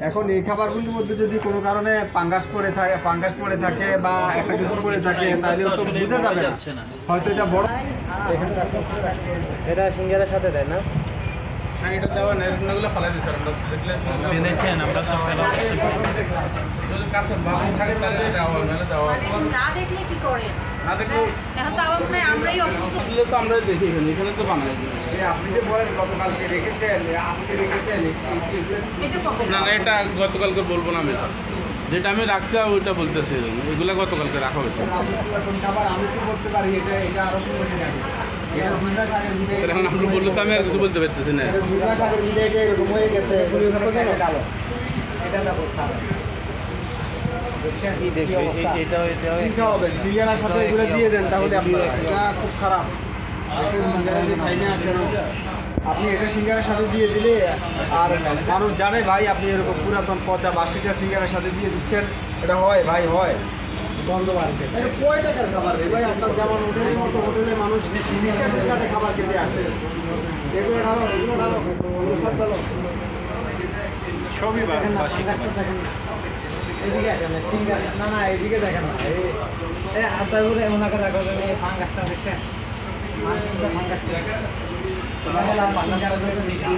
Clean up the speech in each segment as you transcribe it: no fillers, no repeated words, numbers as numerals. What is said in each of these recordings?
এখন এই খাবারগুলির মধ্যে যদি কোনো কারণে ফাঙ্গাস পড়ে থাকে বা একটা কিছু পড়ে থাকে তাহলে তো বোঝা যাবে না হয়তো এটা বড় এটা সিঙ্গারের সাথে দেয় না? হ্যাঁ, এটা দেওয়া নেই, এগুলো ফালাই দিচ্ছে আমরা দেখলে এনেছেন আমরা তো ফেলা যদি কাছে ভালো থাকে তাহলে দেওয়া নাহলে দেওয়া না দেখলে কি করে? না দেখলে এখন তো আমার মনে হয় আমরাই অসুস্থ। দিলে তো আমরা দেখি এখানে তো বানাই আপনি যে বলেন গতকালকে রেখেছেন আপনি রেখেছেন এটা কখন? না না, এটা গতকালকে বলবো না আমি স্যার, যেটা আমি রাখছি ওইটা বলতেছি, এগুলো গতকালকে রাখা হয়েছে। খাবার আমি কি করতে পারি এটা এটা আরো সময় লাগে এটা 2 মাস আগের ভিতরে স্যার এখন আপনি বললে তো আমি আর কিছু বলতে পারতেছি না। 2 মাস আগের ভিতরে এটা এরকম হয়ে গেছে এটা দেখো স্যার কি দেখবে এটাও ঠিক হবে সিঙ্গারার সাথে এগুলো দিয়ে দেন তাহলে আপনারা এটা খুব খারাপ দেখেন সিঙ্গারা যে খাই না কেন আপনি এটা সিঙ্গারার সাথে দিয়ে দিলে আর মানুষ জানে ভাই আপনি এরকম পুরাতন পচা বাসিটা সিঙ্গারার সাথে দিয়ে দিচ্ছেন এটা হয় ভাই হয় বন্ধ বাড়িতে এটা কয় টাকার খাবার রে ভাই আপনার যেমন হোটেলের মতো হোটেলে মানুষ বিশ্বাসের সাথে খাবার খেতে আসে এগুলো ঢালো সব ঢালো সবই দেখেন এদিকে আসেন সিঙ্গার না না এদিকে দেখেন না এই আপনার উপরে এমন আকার রাখো যে এই ফাঙ্গাসটা দেখছেন মানুষের ফাঙ্গাস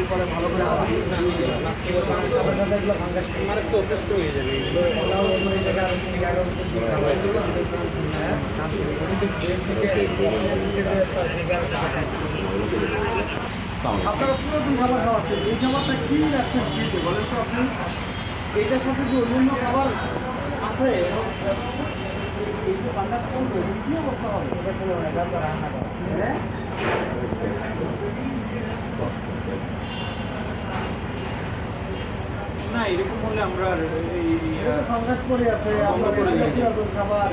পরে ভালো করে ফাঙ্গাস তো অসুস্থ হয়ে যাবে আপনারা পুরোদিন খাবার খাওয়াচ্ছেন এই খাবারটা কি রাখছেন ফ্রিজে বলেন তো আপনি এইটার সাথে যে অন্যান্য খাবার আছে এই যে বান্দাটা করবে কি অবস্থা হবে হ্যাঁ না এরকম হলে আমরা ফাঙ্গাস পড়ে আছে আপনার পুরাতন খাবার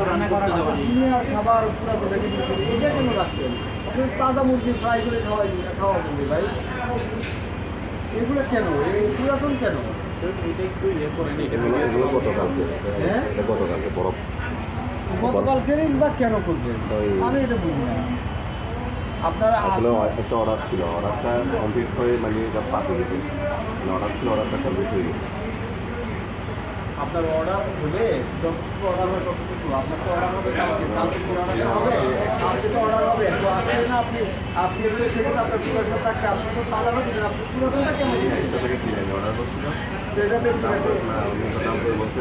রান্না করা যাবে খাবার পুরাতন এটা কেন রাখছেন আপনি তাজা মুরগি ফ্রাই করে খাওয়াবেন ভাই এগুলো কেন এই পুরাতন কেন এটা একটু ইয়ে করেন এগুলো গতকালকে হ্যাঁ এটা গতকালকে বরফ গতকালকেরই বা কেন করবেন আমি এটা বুঝি না আপনারা আসলে একটা অর্ডার ছিল, অর্ডারটা কমপ্লিট হয়ে মানে এটা পাশে গেছে, অর্ডার ছিল অর্ডারটা কমপ্লিট হয়ে গেছে। আপনার অর্ডার হলে যতটুকু অর্ডার হয় ততটুকু আপনার তো অর্ডার হবে কালকে কি অর্ডার হবে আজকে তো অর্ডার হবে তো আসলে না আপনি আজকে এগুলো সেটা আপনার পুরোটা থাকবে আপনি তো তালানো দিলেন আপনি পুরোটা কেমন এটা থেকে কি লাগে অর্ডার করছিল সেটা বেশি আছে না উনি তো দাম করে বলছে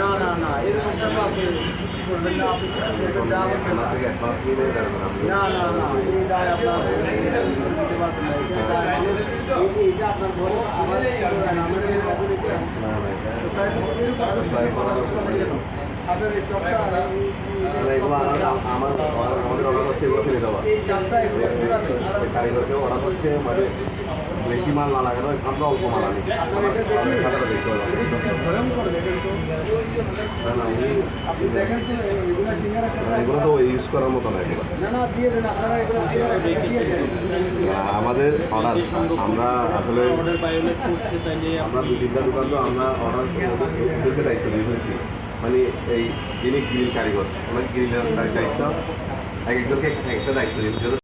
না না না এরকম কেন আপনি চুক্তি করবেন না আপনি এটা যা বলছেন ওনার থেকে অ্যাডভান্স নিয়ে নেই যাবেন আপনি। না না না এই দায় আপনার দিতে পারবেন না এটা আপনার ঘরে আমাদের আমাদের না না এটা ট্রাই করার আপনার এই চপটা এগুলো আমাদের অর্ডার হচ্ছে এগুলো ফেলে দেওয়া এই চাপটা এগুলো কারিগরকে অর্ডার হচ্ছে মানে বেশি মাল না লাগানো আমরা অল্প মাল আনি ভয়ঙ্কর দেখেন তো না না আপনি দেখেন তো এগুলো সিঙ্গারার সাথে এগুলো তো ইউজ করার মতো না এগুলো না না দিয়ে দেন আপনারা এগুলো সিঙ্গারা দিয়ে দেন আমাদের অর্ডার আমরা আসলে অর্ডার ভায়োলেট করছে তাইলে আমরা 2-3টা দোকান তো আমরা অর্ডার ওদেরকে দায়িত্ব দিয়ে ফেলছি মানে এই যিনি গ্রিল কারিগর ওনাকে গ্রিলের দায়িত্ব এক একজনকে একটা দায়িত্ব দিয়ে